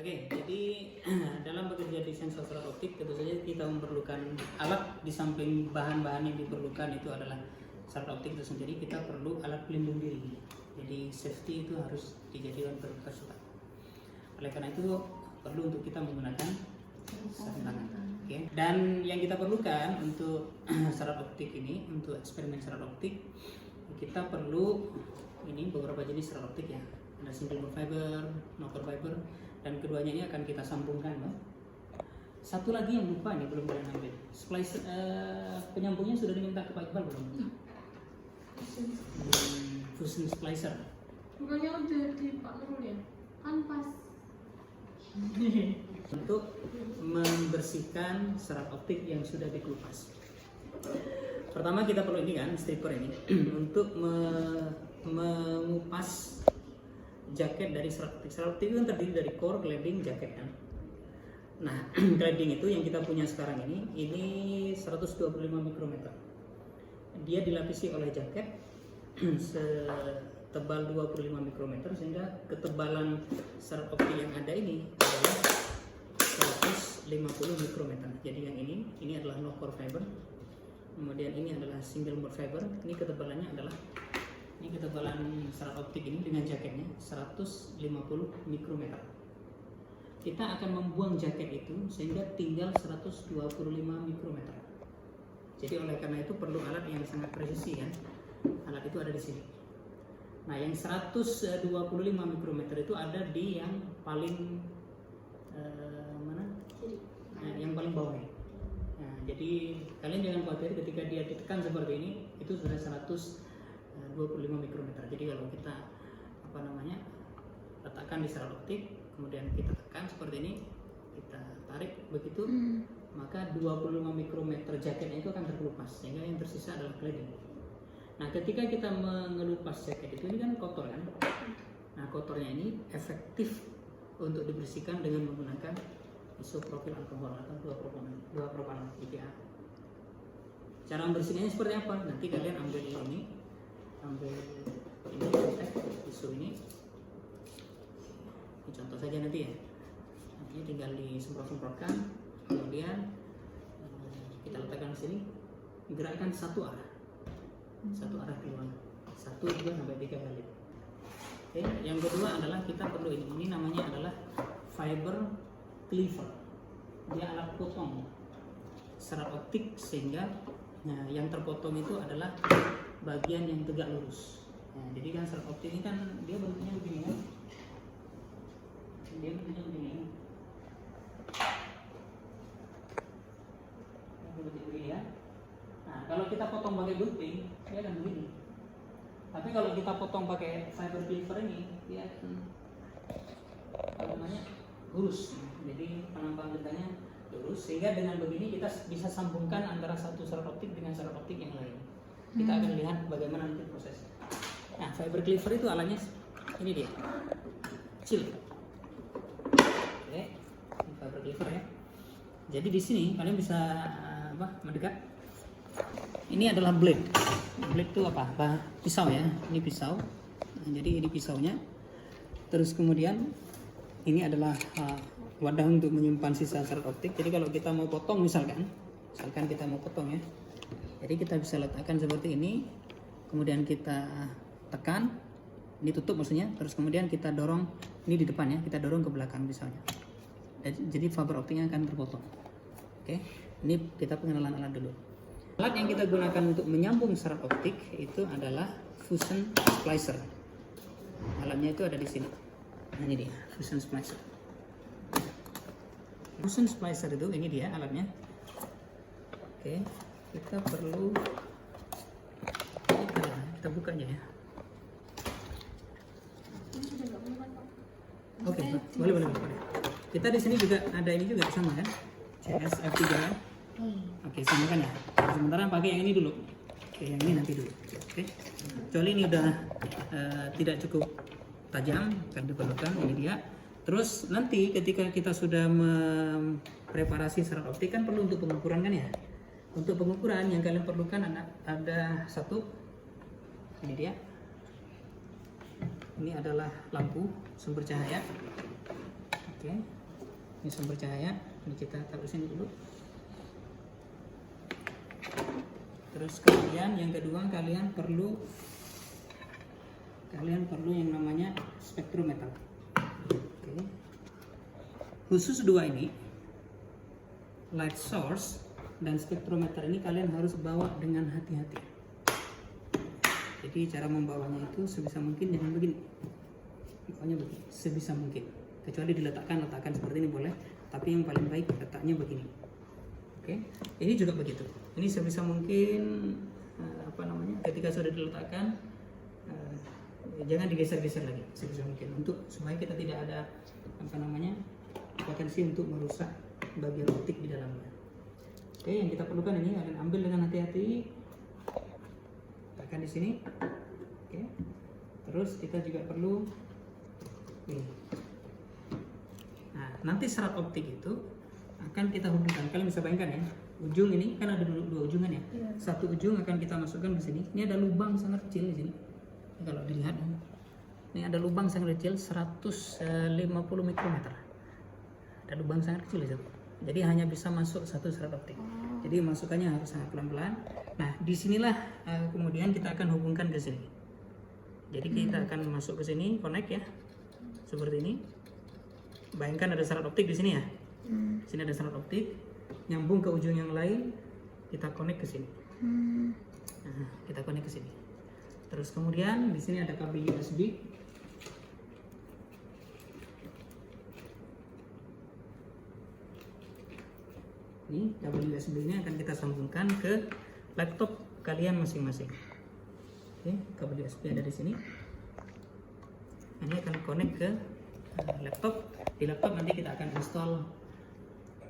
Oke, jadi dalam bekerja di sensor serat optik tentu saja kita memerlukan alat. Di samping bahan-bahan yang diperlukan itu adalah serat optik itu sendiri, kita perlu alat pelindung diri. Jadi safety itu harus dijadikan prioritas. Oleh karena itu perlu untuk kita menggunakan sarung tangan. Oke. Dan yang kita perlukan untuk serat optik ini, untuk eksperimen serat optik, kita perlu ini beberapa jenis serat optik ya. Ada single fiber, nopper fiber, dan keduanya ini akan kita sambungkan, no? Satu lagi yang lupa nih, belum kalian ambil. Splicer, penyambungnya sudah diminta ke Pak Iqbal belum? Fusion splicer. Bukannya udah di Pak Nurul ya? Kan pas. Untuk membersihkan serat optik yang sudah dikelupas. Pertama kita perlu ini kan, stripper ini untuk mengupas jaket dari serat optik. Serat optik itu kan terdiri dari core, cladding, jaket kan. Nah, cladding itu yang kita punya sekarang ini 125 mikrometer. Dia dilapisi oleh jaket setebal 25 mikrometer, sehingga ketebalan serat optik yang ada ini adalah 150 mikrometer. Jadi yang ini adalah no core fiber. Kemudian ini adalah single mode fiber. Ini ketebalannya adalah ketebalan serat optik ini dengan jaketnya 150 mikrometer. Kita akan membuang jaket itu sehingga tinggal 125 mikrometer. Jadi oleh karena itu perlu alat yang sangat presisi kan. Alat itu ada di sini. Nah, yang 125 mikrometer itu ada di yang paling mana? Yang paling bawah ya. Nah, jadi kalian jangan khawatir ketika dia ditekan seperti ini, itu sudah 125 mikrometer. Jadi kalau kita letakkan di serat optik, kemudian kita tekan seperti ini, kita tarik begitu, maka 25 mikrometer jaketnya itu akan terkelupas, sehingga yang tersisa adalah cladding. Nah, ketika kita mengelupas jaket itu, ini kan kotor kan. Nah, kotornya ini efektif untuk dibersihkan dengan menggunakan isopropil alkohol atau 2-propan EPA. Cara membersihkannya seperti apa? Nanti kalian ambil ini tisu ini contoh saja nanti ya. Ini tinggal disemprot-semprotkan, kemudian kita letakkan di sini, gerakkan satu arah keluar, 1, 2, sampai 3 kali. Oke, yang kedua adalah kita perlu ini namanya adalah fiber cleaver. Dia alat potong serat optik sehingga yang terpotong itu adalah bagian yang tegak lurus. Nah, jadi kan serat optik ini kan dia bentuknya begini kan. Dia bentuknya begini. Begini ya. Nah, kalau kita potong pakai gunting, dia akan begini. Tapi kalau kita potong pakai fiber cleaver ini, dia lurus. Jadi penampang getahnya lurus, sehingga dengan begini kita bisa sambungkan antara satu serat optik dengan serat optik yang lain. Kita akan lihat bagaimana nanti prosesnya. Nah, fiber cleaver itu alatnya ini dia, kecil. Oke, ini fiber cleaver ya. Jadi di sini kalian bisa mendekat. Ini adalah blade. Blade itu apa? Pisau ya. Ini pisau. Jadi ini pisaunya. Terus kemudian ini adalah wadah untuk menyimpan sisa serat optik. Jadi kalau kita mau potong misalkan kita mau potong ya. Jadi kita bisa letakkan seperti ini. Kemudian kita tekan. Ini tutup maksudnya. Terus kemudian kita dorong ini di depan ya. Kita dorong ke belakang pisaunya. Jadi fiber optiknya akan terpotong. Oke. Ini kita pengenalan alat dulu. Alat yang kita gunakan untuk menyambung serat optik itu adalah fusion splicer. Alatnya itu ada di sini. Nah, ini dia, fusion splicer. Fusion splicer itu ini dia alatnya. Oke, kita perlu kita bukanya ya. Oke, boleh. Kita di sini juga ada ini juga sama kan? CS F3 kan? Oke, sama kan ya. Sementara pakai yang ini dulu. Oke, yang ini nanti dulu. Oke. Kecuali ini udah tidak cukup tajam, kan diperlukan ini dia. Terus nanti ketika kita sudah mempreparasi serat optik kan perlu untuk pengukuran kan ya. Untuk pengukuran yang kalian perlukan ada satu. Ini dia. Ini adalah lampu sumber cahaya. Oke, ini sumber cahaya, ini kita taruh sini dulu. Terus kemudian yang kedua kalian perlu yang namanya spektrometer. Oke. Khusus dua ini, light source dan spektrometer ini kalian harus bawa dengan hati-hati. Jadi cara membawanya itu sebisa mungkin jangan begini. Pokoknya begini, sebisa mungkin. Kecuali letakkan seperti ini boleh, tapi yang paling baik letaknya begini. Oke, ini juga begitu. Ini sebisa mungkin ketika sudah diletakkan jangan digeser-geser lagi sebisa mungkin supaya kita tidak ada potensi untuk merusak bagian optik di dalamnya. Oke, yang kita perlukan ini kalian ambil dengan hati-hati, letakkan di sini. Oke, terus kita juga perlu ini. Nah, nanti serat optik itu akan kita hubungkan. Kalian bisa bayangkan ya, ujung ini kan ada dua ujungan ya. Satu ujung akan kita masukkan ke sini. Ini ada lubang sangat kecil di sini. Kalau dilihat ini ada lubang sangat kecil 150 mikrometer. Ada lubang sangat kecil di situ. Jadi hanya bisa masuk satu serat optik. Jadi masukannya harus sangat pelan-pelan. Nah, disinilah kemudian kita akan hubungkan ke sini. Jadi kita akan masuk ke sini, connect ya, seperti ini. Bayangkan ada serat optik di sini ya. Sini ada serat optik, nyambung ke ujung yang lain, kita connect ke sini. Nah, kita connect ke sini. Terus kemudian di sini ada kabel USB. Ini kabel USB ini akan kita sambungkan ke laptop kalian masing-masing. Oke, kabel USB ada di sini. Ini akan connect ke laptop. Di laptop nanti kita akan install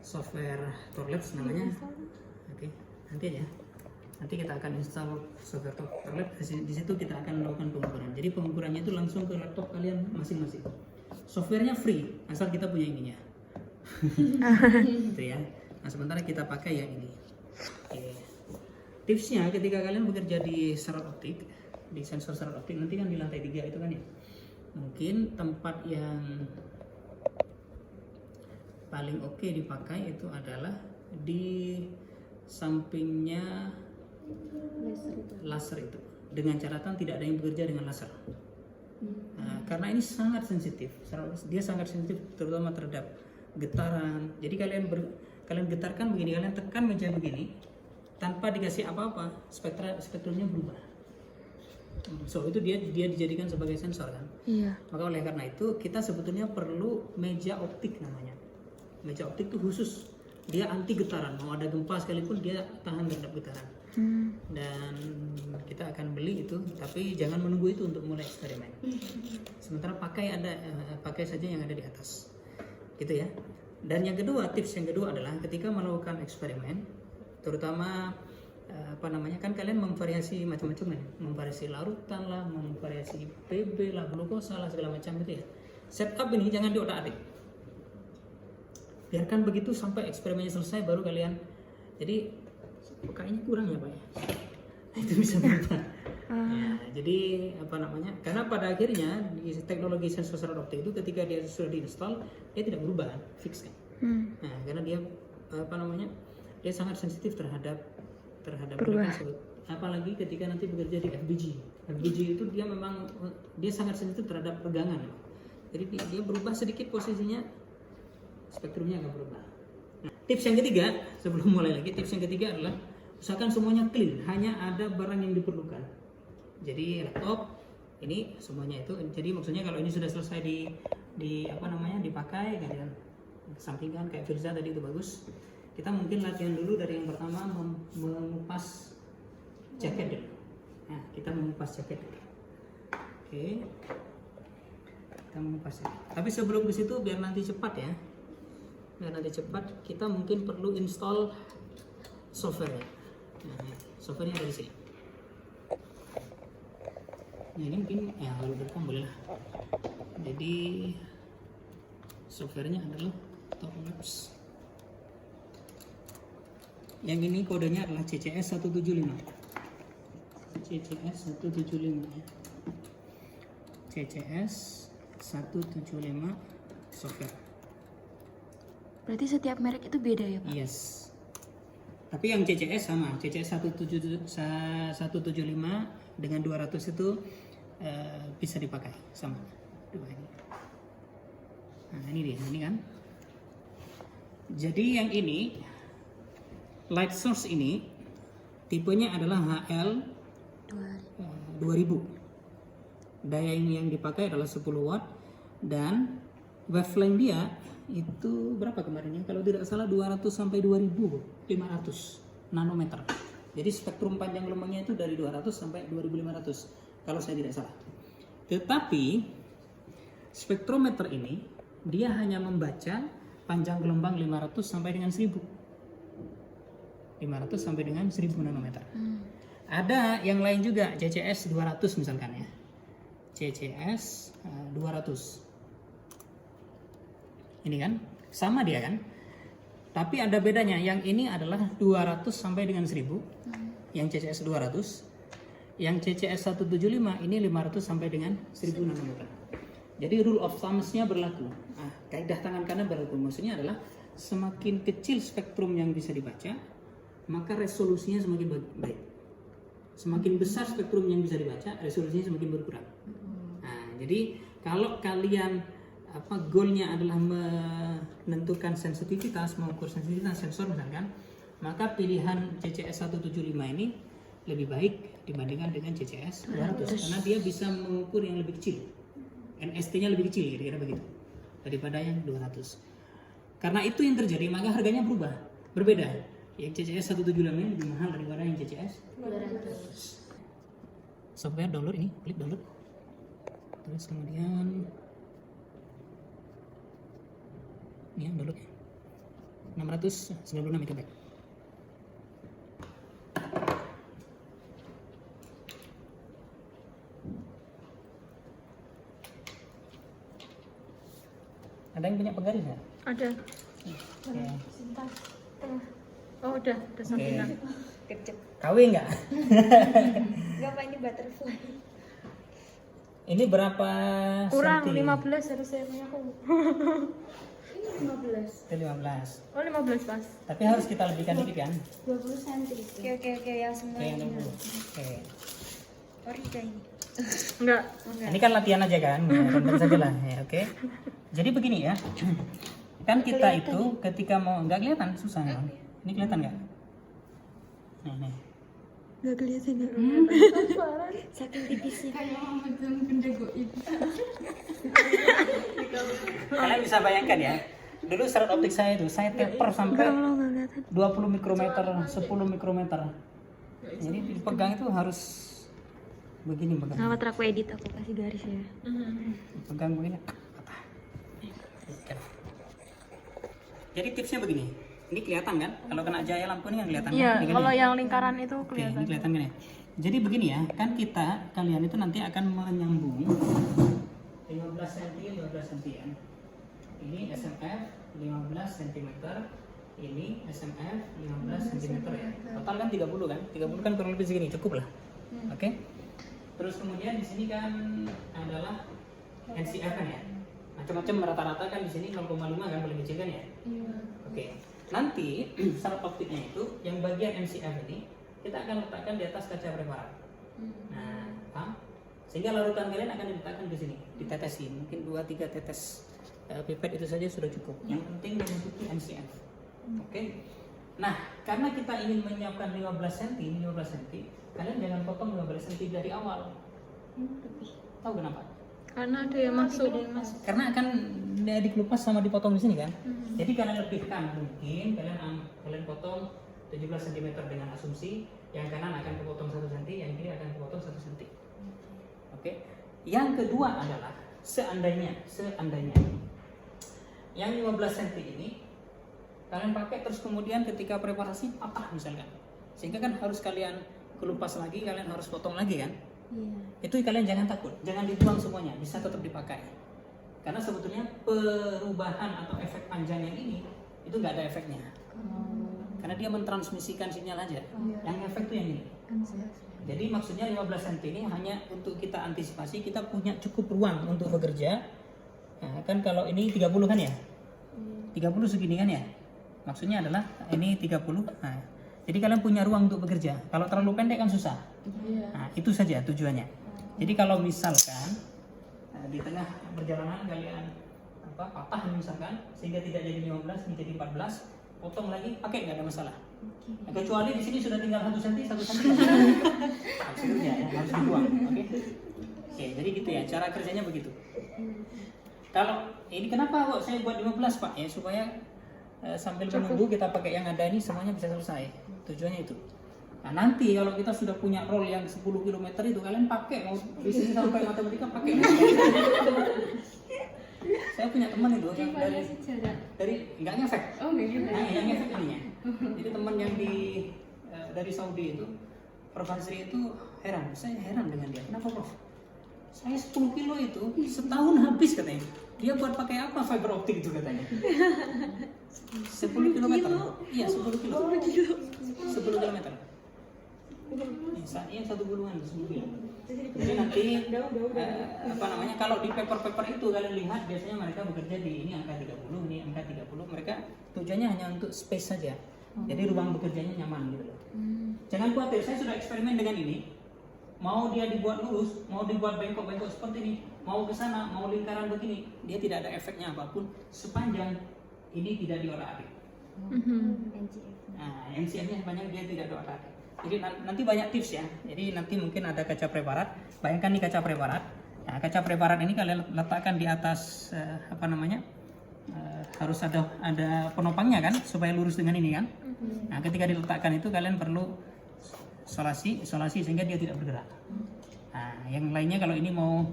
software Torlabs namanya. Oke, nanti aja. Nanti kita akan install software Torlabs. Di situ kita akan melakukan pengukuran. Jadi pengukurannya itu langsung ke laptop kalian masing-masing. Softwarenya free, asal kita punya ininya. Gitu ya. Nah, sementara kita pakai yang ini. Oke. Tipsnya ketika kalian bekerja di serat optik, di sensor serat optik, nanti kan di lantai 3 itu kan ya. Mungkin tempat yang paling oke dipakai itu adalah di sampingnya laser itu. Dengan catatan tidak ada yang bekerja dengan laser. Nah, karena ini sangat sensitif. Dia sangat sensitif terutama terhadap getaran. Jadi kalian getarkan begini, kalian tekan meja begini tanpa dikasih apa-apa, spektrumnya berubah. So itu dia dijadikan sebagai sensor kan. Iya. Maka oleh karena itu kita sebetulnya perlu meja optik namanya. Meja optik itu khusus, dia anti getaran. Mau ada gempa sekalipun dia tahan terhadap getaran. Dan kita akan beli itu, tapi jangan menunggu itu untuk mulai eksperimen. Sementara pakai saja yang ada di atas, gitu ya. Dan yang kedua, tips yang kedua adalah ketika melakukan eksperimen, terutama kan kalian memvariasi macam-macam ya, memvariasi larutan lah, memvariasi PB lah, glukosa lah, segala macam itu ya. Setup ini jangan diotak-atik. Biarkan begitu sampai eksperimennya selesai baru kalian. Jadi kayaknya kurang ya Pak ya. Itu bisa berubah. Ya, jadi karena pada akhirnya di teknologi sensor serat optik itu ketika dia sudah diinstal dia tidak berubah, fix kan. Nah, karena dia dia sangat sensitif terhadap tersebut. Apalagi ketika nanti bekerja di FBG. FBG itu dia sangat sensitif terhadap pegangan. Jadi dia berubah sedikit posisinya, spektrumnya akan berubah. Nah, tips yang ketiga sebelum mulai lagi, tips yang ketiga adalah usahakan semuanya clean, hanya ada barang yang diperlukan. Jadi laptop ini semuanya itu. Jadi maksudnya kalau ini sudah selesai dipakai, kalian kesampingkan kayak Firza tadi itu bagus. Kita mungkin latihan dulu dari yang pertama mengupas jaket dulu. Nah, kita mengupas jaket dulu. Oke. Kita mengupas jaket. Tapi sebelum ke situ biar nanti cepat ya. Kita mungkin perlu install software. Nah, softwarenya ada di sini. Nah, ini mungkin kalau direkam boleh lah. Jadi softwarenya adalah Torlabs. Yang ini kodenya adalah CCS 175. CCS 175 ya. CCS 175 software. Berarti setiap merek itu beda ya, Pak? Yes. Tapi yang CCS sama, CCS 175 dengan 200 itu bisa dipakai sama. Dua ini. Nah ini dia, ini kan. Jadi yang ini light source ini tipenya adalah HL 2000. Daya ini yang dipakai adalah 10 watt dan wavelength dia itu berapa kemarin ya? Kalau tidak salah 200 sampai 2500 nanometer. Jadi spektrum panjang gelombangnya itu dari 200 sampai 2500 kalau saya tidak salah. Tetapi spektrometer ini dia hanya membaca panjang gelombang 500 sampai dengan 1000. 500 sampai dengan 1000 nanometer. Ada yang lain juga, CCS 200 misalkan ya. CCS 200. Ini kan sama dia kan, tapi ada bedanya. Yang ini adalah 200 sampai dengan 1000, yang CCS 200. Yang CCS 175 ini 500 sampai dengan 1000 nanometer. Jadi rule of thumb-nya berlaku. Kaidah tangan kanan berlaku. Maksudnya adalah semakin kecil spektrum yang bisa dibaca, maka resolusinya semakin baik. Semakin besar spektrum yang bisa dibaca, resolusinya semakin berkurang. Jadi kalau kalian goalnya adalah menentukan sensitivitas, mengukur sensitivitas sensor misalkan, maka pilihan CCS 175 ini lebih baik dibandingkan dengan CCS 200 karena dia bisa mengukur yang lebih kecil, NST-nya lebih kecil, kira-kira begitu, daripada yang 200. Karena itu yang terjadi, maka harganya berubah, berbeda. Yang CCS 175 ini lebih mahal daripada yang CCS 200. Software download ini, klik download. Terus kemudian ini yang download 696 MB. Ada yang punya penggaris ya? Ada. Oke. Oh udah sampingan. Kecep. KW nggak? Enggak Pak, ini butterfly. Ini berapa Kurang senti? 15 harusnya punya aku. Ini 15. Itu 15. Oh 15 pas. Tapi harus kita lebihkan dikit kan? 20 cm. Oke, yang semua Oke, yang ini. 20. Oke. Orida ini. Enggak. Ini kan latihan aja kan? Ya, tonton saja lah. Ya, oke. Jadi begini ya. Kan kita itu ketika mau nggak kelihatan susah kan? Ini kelihatan nggak? Nih. Enggak kelihatan ya. Saking tipisnya. Kalian bisa bayangkan ya. Dulu serat optik saya itu saya taper sampai 20 mikrometer, 10 mikrometer. Jadi dipegang itu harus begini pegang. Lewat aku edit aku kasih garis ya. Pegang begini. Jadi tipsnya begini. Ini kelihatan kan? Kalau kena cahaya lampu ini kan kelihatan. Iya, kan? Ini kan kalau ya? yang lingkaran itu Oke, kelihatan. ini kelihatan kan ya? Jadi begini ya, kan kalian itu nanti akan menyambung 15 cm, 15 cm ya. Ini SMF 15 cm, ini SMF 15 cm ya. Total kan 30 kan? 30 kan kurang lebih segini, cukup lah. Oke. Terus kemudian di sini kan adalah NCF kan ya. Macam-macam rata-rata kan di sini 0,5 kan paling kecil kan ya. Oke. Nanti serat optiknya itu yang bagian MCF ini kita akan letakkan di atas kaca preparat. Nah, paham? Sehingga larutan kalian akan diletakkan di sini, ditetesin. Mungkin 2-3 tetes pipet itu saja sudah cukup. Yang penting membentuki MCF. Oke. Nah, karena kita ingin menyiapkan 15 cm, kalian jangan potong 15 cm dari awal. Tahu kenapa? Karena ada yang masuk. Karena akan dikelupas sama dipotong di sini kan. Jadi kalian lebihkan mungkin kalian potong 17 cm dengan asumsi yang kanan akan kepotong 1 cm, yang kiri akan kepotong 1 cm. Oke. Yang kedua adalah seandainya yang 15 cm ini kalian pakai terus kemudian ketika preparasi patah misalkan. Sehingga kan harus kalian kelupas lagi, kalian harus potong lagi kan. Itu kalian jangan takut, jangan dibuang semuanya, bisa tetap dipakai. Karena sebetulnya perubahan atau efek panjang yang ini itu nggak ada efeknya. Karena dia mentransmisikan sinyal aja. Yang efek itu yang ini. Jadi maksudnya 15 cm ini hanya untuk kita antisipasi, kita punya cukup ruang untuk bekerja. Nah, kan kalau ini 30 kan ya. 30 segini kan ya. Maksudnya adalah ini 30. Nah, jadi kalian punya ruang untuk bekerja. Kalau terlalu pendek kan susah. Iya. Nah, itu saja tujuannya. Jadi kalau misalkan di tengah perjalanan kalian patah misalkan sehingga tidak jadi 15 menjadi 14, potong lagi pakai nggak ada masalah. Nah, kecuali di sini sudah tinggal 1 cm, 1 cm. Maksudnya ya, harus dibuang. Oke, jadi gitu ya cara kerjanya begitu. Kalau ini kenapa kok saya buat 15 Pak? Ya supaya sambil menunggu kita pakai yang ada ini semuanya bisa selesai. Tujuannya itu. Nah, nanti kalau kita sudah punya roll yang 10 km itu kalian pakai mau di sini sampai matematika pakai. Saya punya teman itu yang dari nggak ngefek. Nah, yang ngefek ininya. Jadi teman yang dari Saudi itu Prof Hazri itu heran. Saya heran dengan dia. Kenapa Prof? Saya 10 kilo itu setahun habis katanya. Dia buat pakai apa fiber optik itu katanya? 10 kilometer. Iya 10 kilo. 10 kilometer. Iya 1 gulungan 10 kilo. Jadi nanti kalau di paper itu kalian lihat biasanya mereka bekerja di ini angka 30, ini angka 30. Mereka tujuannya hanya untuk space saja. Jadi ruang bekerjanya nyaman gitu loh. Jangan khawatir, saya sudah eksperimen dengan ini. Mau dia dibuat lurus, mau dibuat bengkok-bengkok seperti ini, mau ke sana, mau lingkaran begini, dia tidak ada efeknya apapun sepanjang ini tidak diolah-atik. Nah, MCM-nya sepanjang dia tidak diolah-atik. Jadi nanti banyak tips ya. Jadi nanti mungkin ada kaca preparat. Bayangkan nih kaca preparat. Nah, kaca preparat ini kalian letakkan di atas harus ada penopangnya kan supaya lurus dengan ini kan. Nah, ketika diletakkan itu kalian perlu isolasi sehingga dia tidak bergerak. Nah, yang lainnya kalau ini mau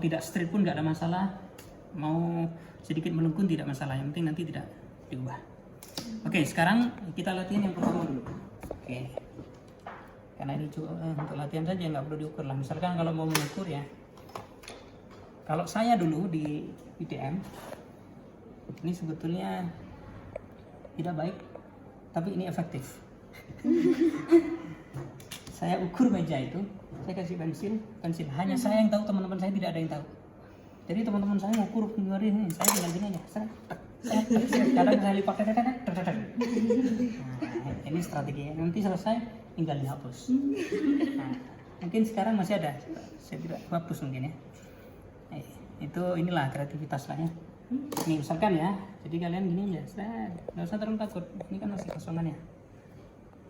tidak straight pun nggak ada masalah. Mau sedikit melengkung tidak masalah. Yang penting nanti tidak diubah. Oke, sekarang kita latihan yang pertama dulu. Oke. Karena ini untuk latihan saja nggak perlu diukur lah. Misalkan kalau mau mengukur ya, kalau saya dulu di ITM ini sebetulnya tidak baik, tapi ini efektif. Saya ukur meja itu, saya kasih pensil. Hanya saya yang tahu, teman-teman saya tidak ada yang tahu. Jadi teman-teman saya ukur ini, saya tinggal gini aja. Kadang saya lipat. Nah, ini strateginya. Nanti selesai tinggal dihapus. Nah, mungkin sekarang masih ada, saya tidak hapus mungkin ya. Inilah kreativitas lah ya. Ini misalkan ya, jadi kalian gini aja, nggak usah terlalu takut. Ini kan masih kosongannya.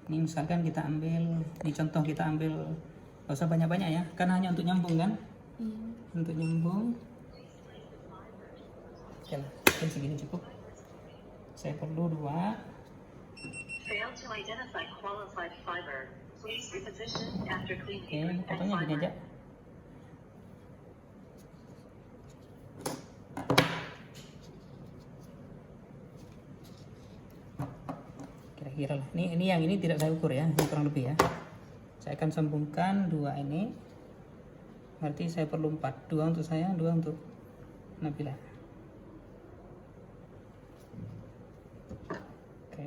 Ini misalkan kita ambil, ini contoh kita ambil, nggak usah banyak-banyak ya, kan hanya untuk nyambung kan? Untuk nyambung. Oke lah, mungkin segini cukup. Saya perlu 2. Fail to identify qualified fiber. Please reposition after cleaning and fotonya gini aja. Kira-kira lah. Ini yang ini tidak saya ukur ya, ini kurang lebih ya. Saya akan sambungkan 2 ini. Berarti saya perlu 4. 2 untuk saya, 2 untuk Nabila. Oke.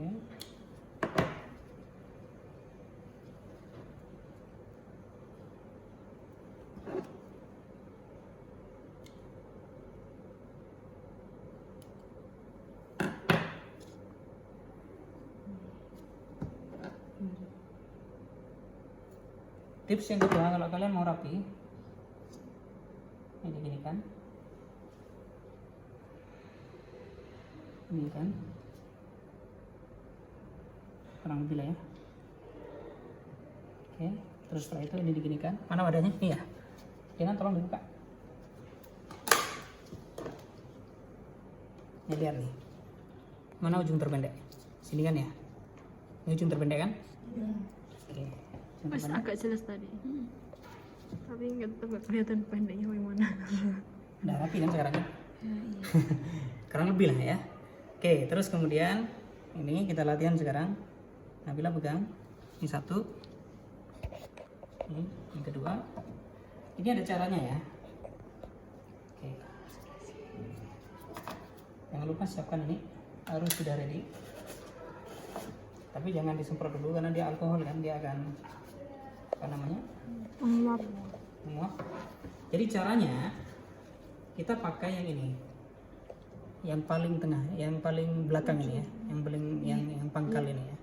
Tips yang kedua, kalau kalian mau rapi, ini gini kan, kurang lebih lah ya. Oke, terus setelah itu ini diginikan. Mana wadahnya? Ini ya. Jangan tolong dibuka. Ini lihat nih. Mana ujung terpendek? Sini kan ya. Ini ujung terpendek kan? Oke. Mas agak jelas tadi. Tapi nggak kelihatan pendeknya bagaimana. Udah rapi kan sekarang kan? Kurang lebih lah ya. Oke, terus kemudian ini kita latihan sekarang. Nabila pegang. Ini 1. Ini yang kedua. Ini ada caranya ya. Oke. Jangan lupa siapkan ini. Harus sudah ready. Tapi jangan disemprot dulu karena dia alkohol kan, dia akan menguap. Jadi caranya kita pakai yang ini. yang paling tengah, yang paling belakang ini ya, yang paling yang pangkal ini ya.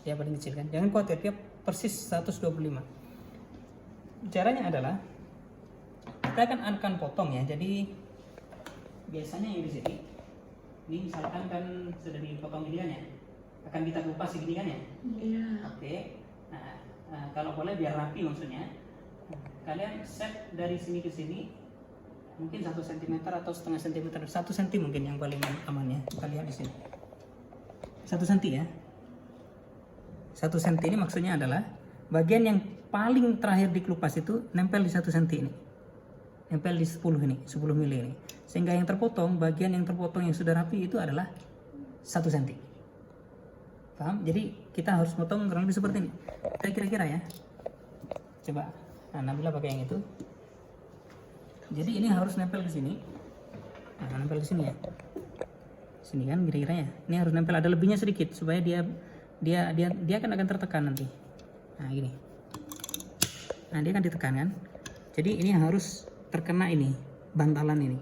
Dia paling kecil kan. Jangan khawatir, dia persis 125. Caranya adalah kita akan potong ya. Jadi biasanya yang di sini, ini misalkan kan sudah dipotong ini kan ya, akan kita kupas segini kan ya. Iya. Oke. Nah, kalau boleh biar rapi maksudnya, kalian set dari sini ke sini mungkin 1 cm atau setengah cm, 1 cm mungkin yang paling aman ya. Kalian di sini 1 cm ya. 1 cm ini maksudnya adalah bagian yang paling terakhir dikelupas itu nempel di 1 cm ini, nempel di 10 mili ini, sehingga yang terpotong, bagian yang terpotong yang sudah rapi itu adalah 1 cm. Paham? Jadi kita harus potong kurang lebih seperti ini. Kita kira-kira ya. Coba. Nah, Nabila pakai yang itu. Jadi ini harus nempel ke sini. Nah, nempel ke sini ya. Sini kan kira-kira ya. Ini harus nempel, ada lebihnya sedikit supaya dia akan tertekan nanti. Nah, gini. Nah, dia akan ditekan kan. Jadi ini harus terkena ini, bantalan ini.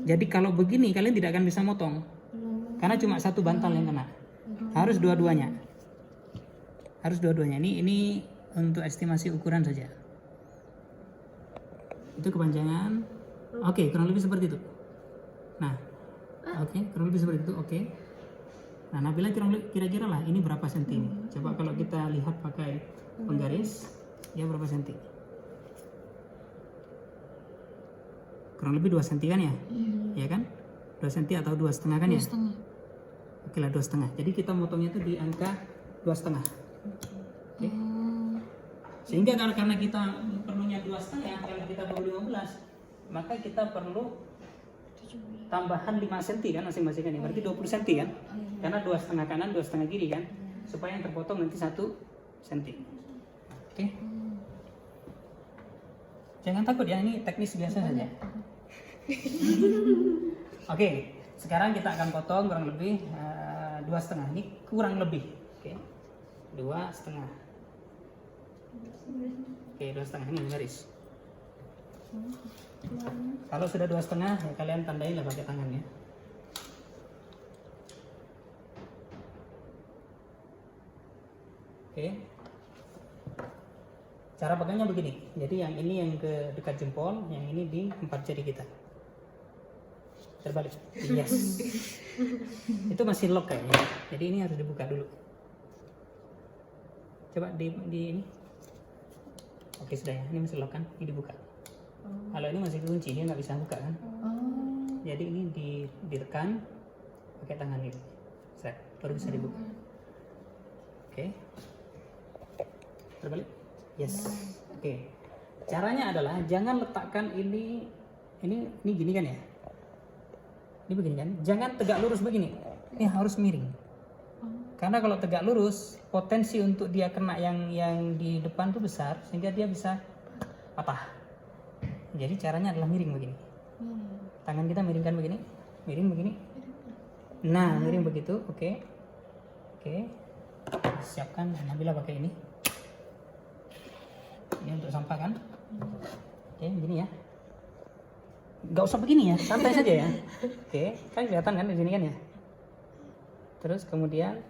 Jadi kalau begini kalian tidak akan bisa motong. Karena cuma satu bantal yang kena. Harus dua-duanya. Harus dua-duanya. Ini untuk estimasi ukuran saja. Itu kepanjangan. Oke, kurang lebih seperti itu. Nah, oke, kurang lebih seperti itu. Oke. Nah, Nabila kira-kira lah ini berapa senti? Coba kalau kita lihat pakai penggaris, ya berapa senti? Kurang lebih 2 senti kan ya? Ya kan? 2 senti atau 2,5 kan ya? 2,5. Oke lah, 2,5. Jadi kita motongnya itu di angka 2,5. Oke. Sehingga karena kita perlunya 2,5, kalau kita perlu 15, maka kita perlu tambahan 5 cm kan masing-masing kan ya. Berarti 20 cm kan? Karena 2,5 kanan, 2,5 kiri kan? Supaya yang terpotong nanti 1 cm. Oke. Jangan takut ya, ini teknis biasa saja. Oke, sekarang kita akan potong kurang lebih 2,5. Ini kurang lebih. Oke. 2,5. Oke, 2,5 ini garis. Kalau sudah 2,5 ya kalian tandain lah pakai tangan ya. Oke. Cara pegangnya begini. Jadi yang ini yang ke dekat jempol, yang ini di 4 jari kita. Terbalik. Yes. Itu masih lock kayaknya. Jadi ini harus dibuka dulu. Coba di ini. Oke, sudah ya. Ini masih lock kan? Ini dibuka. Kalau ini masih kunci, dia nggak bisa buka kan? Jadi ini ditekan pakai tangan ini. Set, baru bisa dibuka. Oke. Terbalik. Yes. Oke. Caranya adalah jangan letakkan ini gini kan ya? Ini begini kan? Jangan tegak lurus begini. Ini harus miring. Karena kalau tegak lurus, potensi untuk dia kena yang di depan tuh besar sehingga dia bisa patah. Jadi caranya adalah miring begini. Tangan kita miringkan begini, miring begini. Nah, miring begitu. Oke. Oke. Siapkan. Nabila pakai ini. Ini untuk sampah kan? Oke, begini ya. Gak usah begini ya, santai saja ya. Oke, kan kelihatan kan di sini kan ya. Terus kemudian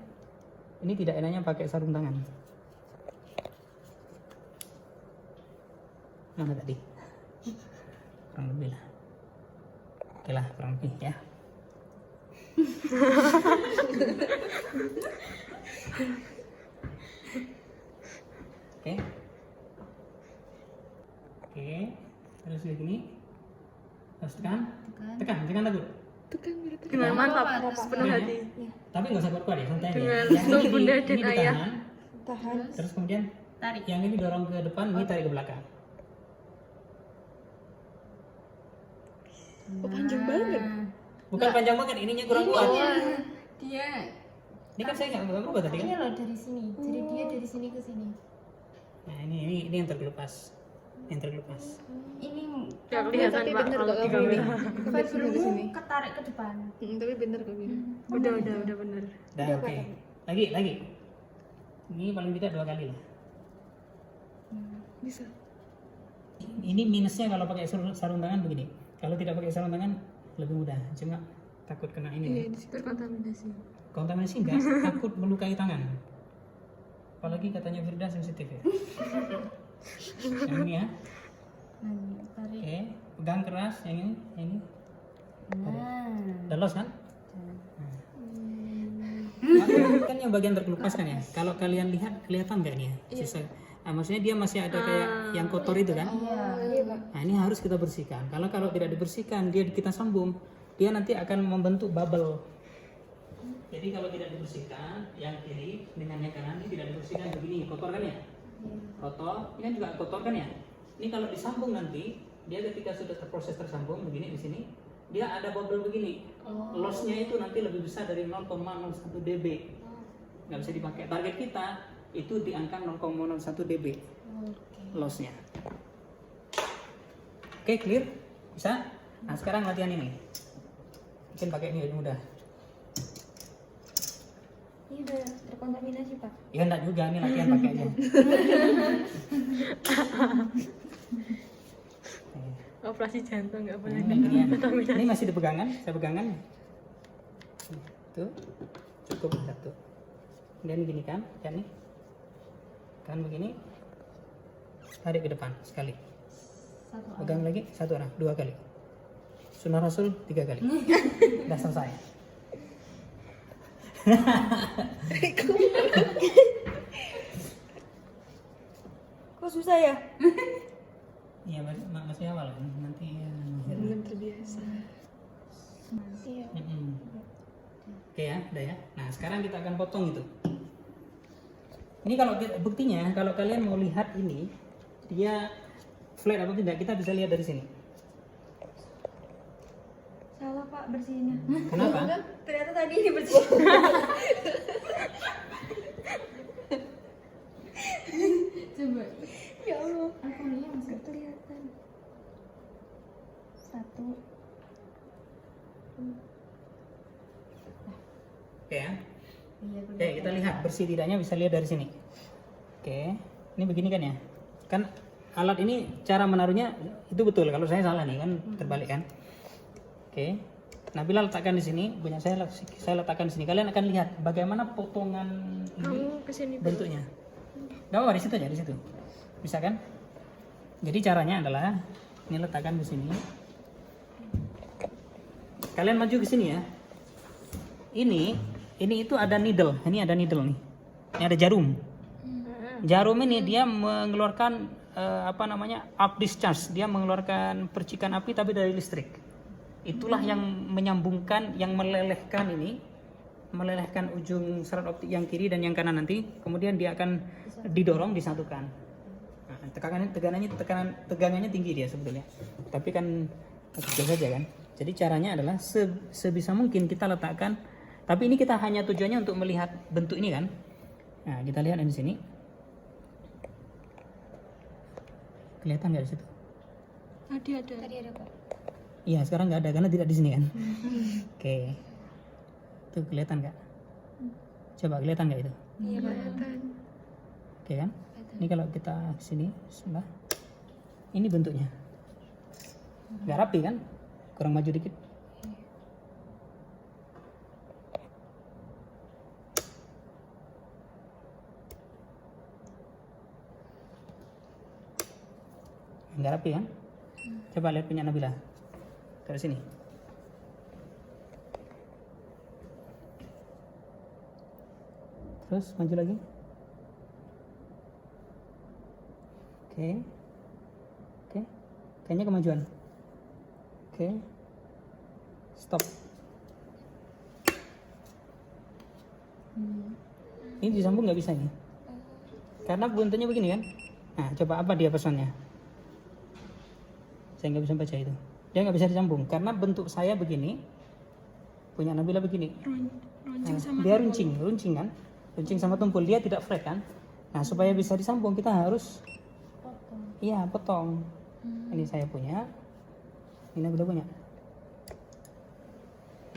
ini tidak enaknya pakai sarung tangan. Mana tadi? Kurang lebih lah. Oke lah, kurang lebih ya. Oke. Oke, terus kayak gini. Terus tekan, jangan takut. Dengan mantap, sepenuh hati. Tapi nggak usah kuat-kuat ya, santai aja. Dengan Yang restu ini bunda dan ayah. ditahan, Tahan. terus kemudian Tarik. yang ini dorong ke depan, ini tarik ke belakang. Oh, panjang banget. Bukan panjang banget, ininya kurang kuat. Dia Ini kan saya nggak berubah tadi kan? ini loh dari sini. Jadi dia dari sini ke sini. Nah ini yang terkelupas, yang terkelupas. Ini Gak kelihatan Tapi Pak bener kalau gak di kamu kamera. fibermu ketarik ke depan. Tapi bener kok gini. Udah bener. Dah oke. Lagi. Ini paling tidak 2 kali lah. Bisa. Ini minusnya kalau pakai sarung tangan begini. Kalau tidak pakai sarung tangan lebih mudah. Cuma takut kena ini. Terkontaminasi. Kontaminasi enggak, takut melukai tangan. Apalagi katanya Firda sensitif ya. Yang ini ya. Tarik. Oke, pegang keras yang ini, yang ini. Nah. Udah los kan? Nah, kan yang bagian terkelupas kan ya. Kalau kalian lihat kelihatan nggak nih ya? Sisa, maksudnya dia masih ada kayak yang kotor itu kan? Nah ini harus kita bersihkan. Kalau tidak dibersihkan, dia kita sambung, dia nanti akan membentuk bubble. Jadi kalau tidak dibersihkan, yang kiri dengan yang kanan ini tidak dibersihkan begini, kotor kan ya? Kotor, ini kan juga kotor kan ya? Ini kalau disambung nanti, dia ketika sudah terproses tersambung begini di sini, dia ada bubble begini. Lossnya itu nanti lebih besar dari 0,01 dB. Nggak bisa dipakai. Target kita itu di angka 0,01 dB lossnya. Oke, clear? Bisa? Nah sekarang latihan ini. Mungkin pakai ini lebih mudah. Ini udah terkontaminasi, Pak. Ya enggak juga, ini latihan pakai aja. Operasi jantung nggak boleh Ini masih dipegangan, saya pegangan. Tuh, cukup satu. Dan gini kan, nih. Kan begini. Tarik ke depan sekali. Pegang lagi, satu orang, 2 kali. Sunnah Rasul 3 kali. Udah selesai. Kok susah ya? Iya, masih awal kan? Nanti ya. Belum terbiasa. Iya. Oke ya, udah ya. Nah sekarang kita akan potong itu. Ini kalau buktinya, kalau kalian mau lihat ini, dia flat atau tidak, kita bisa lihat dari sini. Salah, Pak, bersihinnya. Kenapa? Ternyata tadi ini bersih. Coba. Ya Allah. Aku lihat Nggak kelihatan. 1. Oke ya. Iya, Oke, kita lihat bersih tidaknya bisa lihat dari sini. Oke, ini begini kan ya. Kan alat ini cara menaruhnya itu betul. Kalau saya salah nih kan terbalik kan. Oke. Nabila letakkan di sini, punya saya letakkan di sini. Kalian akan lihat bagaimana potongan ini Kamu kesini bentuknya. Gak apa-apa di situ aja, di situ. Bisa kan? Jadi caranya adalah ini letakkan di sini. Kalian maju ke sini ya. Ini itu ada needle. Ini ada needle nih. Ini ada jarum. Jarum ini dia mengeluarkan up discharge. Dia mengeluarkan percikan api tapi dari listrik. Itulah yang menyambungkan, yang melelehkan ini, melelehkan ujung serat optik yang kiri dan yang kanan nanti. Kemudian dia akan didorong, disatukan. Nah, tegangannya tinggi dia sebetulnya. Tapi kan kecil saja kan. Jadi caranya adalah sebisa mungkin kita letakkan. Tapi ini kita hanya tujuannya untuk melihat bentuk ini kan. Nah, kita lihat di sini. Kelihatan nggak di situ? Tadi ada. Tadi ada, Pak. Iya, sekarang nggak ada karena tidak di sini kan. Oke. Tuh kelihatan nggak? Coba kelihatan nggak itu? Iya, Kelihatan. Oke kan? Ini kalau kita sini sebelah, ini bentuknya. Nggak rapi kan? Kurang maju dikit. Nggak rapi kan? Coba lihat punya Nabila. Dari sini. Terus maju lagi. Oke. Oke. Kayaknya kemajuan. Oke. Stop. Ini disambung nggak bisa ini. Karena bentuknya begini kan. Nah, coba apa dia pesannya? Saya nggak bisa baca itu. Dia nggak bisa disambung karena bentuk saya begini, punya Nabila begini. Runcing sama Dia runcing kan, runcing sama tumpul, dia tidak flat kan. Nah supaya bisa disambung kita harus, iya potong. Ini saya punya, ini Nabila punya.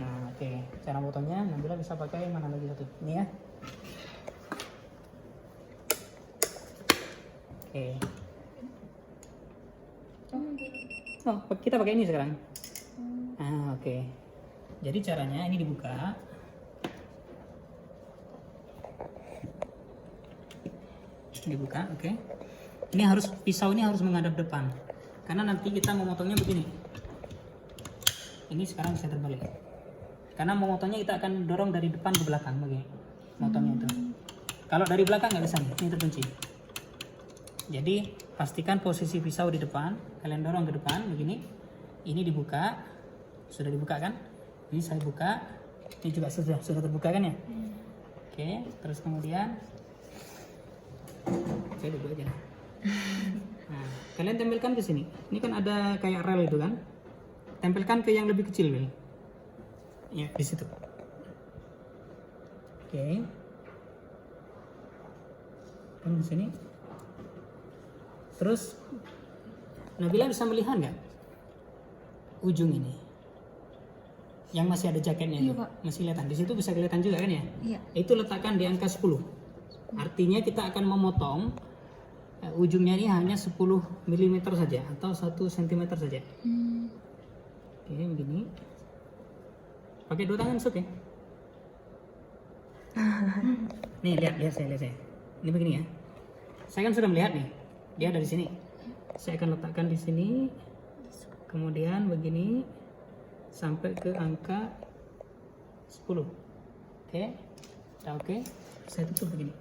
Nah oke, cara potongnya Nabila bisa pakai mana lagi satu, ini ya. Oke. Oh, kita pakai ini sekarang. Ah, oke. Jadi caranya ini dibuka. Dibuka, oke. Ini harus, pisau ini harus menghadap depan. Karena nanti kita memotongnya begini. Ini sekarang saya terbalik. Karena memotongnya kita akan dorong dari depan ke belakang begini. Motongnya itu. Kalau dari belakang nggak bisa nih, ini terkunci. Jadi pastikan posisi pisau di depan, kalian dorong ke depan begini. Ini dibuka, sudah dibuka kan? Ini saya buka, ini juga sudah terbuka kan ya? Oke, terus kemudian saya duduk aja. Nah, kalian tempelkan ke sini. Ini kan ada kayak rel itu kan? Tempelkan ke yang lebih kecil, Will. Ya, di situ. Oke. Kan di sini. Terus Nabila bisa melihat nggak ujung ini? Yang masih ada jaketnya itu. Masih kelihatan. Di situ bisa kelihatan juga kan ya? Iya. Itu letakkan di angka 10. Artinya kita akan memotong ujungnya ini hanya 10 mm saja atau 1 cm saja. Oke, begini. Pakai 2 tangan oke. Nih, lihat saya. Ini begini ya. Saya kan sudah melihat nih. Dia ada di sini. Saya akan letakkan di sini. Kemudian begini sampai ke angka 10. Oke. Udah oke. Saya tutup begini.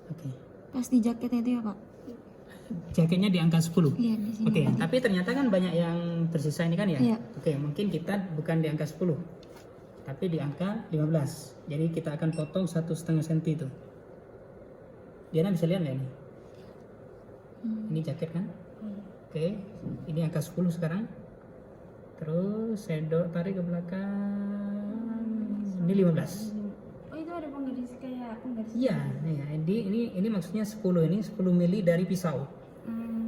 Oke. Pas di jaketnya itu ya Pak? Jaketnya di angka 10. Iya di sini. Oke, tapi ternyata kan banyak yang tersisa ini kan ya? Iya. Oke, mungkin kita bukan di angka 10. Tapi di angka 15. Jadi kita akan potong 1,5 cm itu. Diana bisa lihat nggak ini? Ini jaket kan? Oke, ini angka 10 sekarang. Terus saya tarik ke belakang. Ini 15. Oh itu ada penggaris kayak penggaris. Iya, ini maksudnya 10 ini 10 mili dari pisau.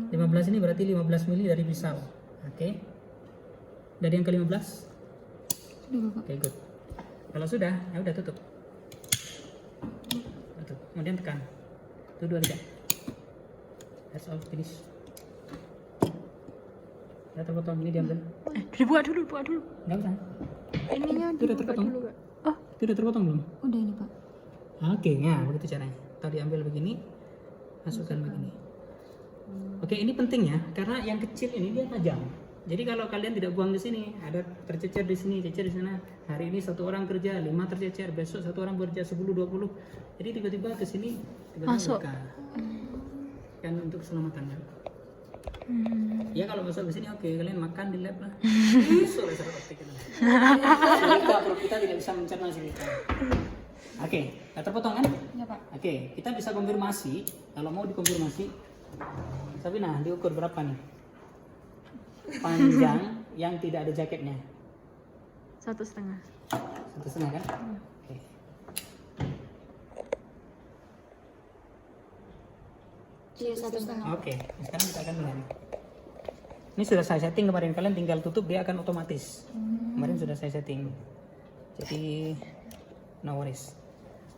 15 ini berarti 15 mili dari pisau. Oke. Dari yang ke-15? Sudah Bapak. Oke, good. Kalau sudah, ya udah tutup. Tutup. Kemudian tekan. Itu 2 3. That's all, finish. Ya terpotong, ini diambil. Dibuat dulu. Enggak usah. Ininya Itu udah dibuka terpotong. dulu Kak. Oh, Itu udah terpotong belum? Udah ini Pak. Oke, ya begitu caranya. Tadi ambil begini, masukkan begini. Oke, ini penting ya, karena yang kecil ini dia tajam. Jadi kalau kalian tidak buang di sini, ada tercecer di sini, cecer di sana. Hari ini 1 orang kerja, 5 tercecer, besok 1 orang kerja 10 20. Jadi tiba-tiba ke sini tiba-tiba Masuk. buka. Kan untuk keselamatan kan. Ya kalau masuk ke sini oke, kalian makan di lab lah. Masuk lah saraf optik kita. Silika, perut kita tidak bisa mencerna silika. Oke, udah terpotong kan? Ya Pak. Oke, kita bisa konfirmasi. Kalau mau dikonfirmasi, tapi nah diukur berapa nih? Panjang yang tidak ada jaketnya. 1,5. 1,5 kan? Oke. Iya 1,5. Oke, sekarang kita akan lihat. Ini sudah saya setting kemarin, kalian tinggal tutup dia akan otomatis. Kemarin sudah saya setting. Jadi no worries.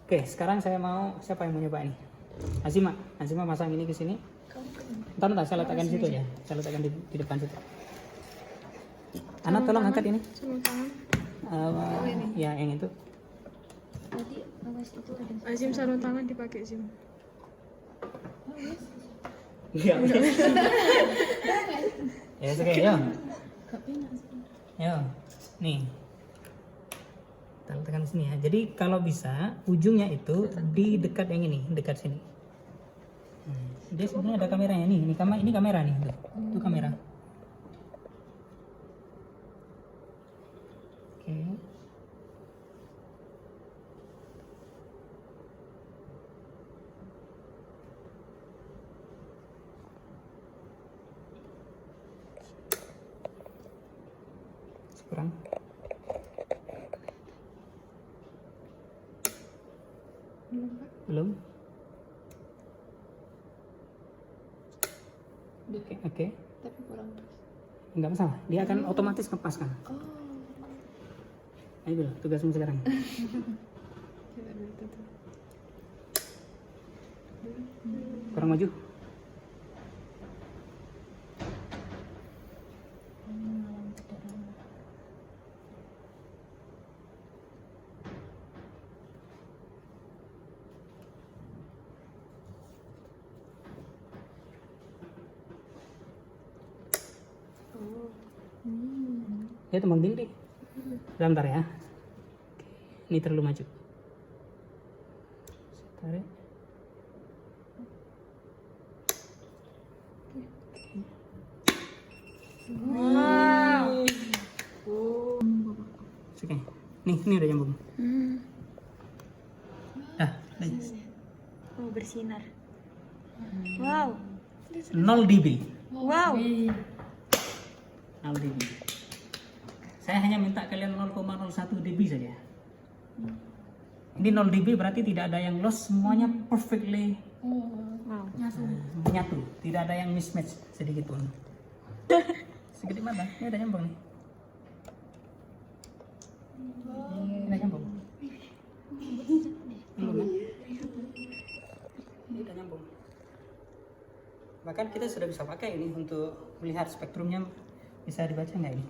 Oke, sekarang saya mau, siapa yang mau nyoba ini? Azima pasang ini ke sini. Ntar saya letakkan di situ ya. Saya letakkan di depan situ. Anak tolong angkat ini. Sarung tangan. Ya yang itu. Tadi awas itu ada. Azim sarung tangan dipakai Azim. Iya. Ya oke, yo. Yo. Nih. Kita letakkan sini ya. Jadi kalau bisa ujungnya itu di dekat yang ini, dekat sini. Dia sebenarnya ada kameranya nih. Ini kamera nih. Tuh. Itu kamera. Oke. Kurang. Belum. Oke. Tapi kurang pas. Enggak masalah. Dia akan otomatis ngepas kan. Ayo Bil, tugasmu sekarang. Kurang maju. Ya tumbang tindih. Sebentar ya. Oke. Ini terlalu maju. Saya tarik. Oke. Ini udah nyambung. Dah. Oh, bersinar. Wow. 0 dB. Wow. 0 dB. Saya hanya minta kalian 0,01 dB saja. Ini 0 dB berarti tidak ada yang loss, semuanya perfectly Wow. menyatu, tidak ada yang mismatch sedikit pun. Segede mana? Ini udah nyambung nih. Ini udah nyambung. Nyambung kan? Ini udah nyambung. Bahkan kita sudah bisa pakai ini untuk melihat spektrumnya, bisa dibaca nggak ini?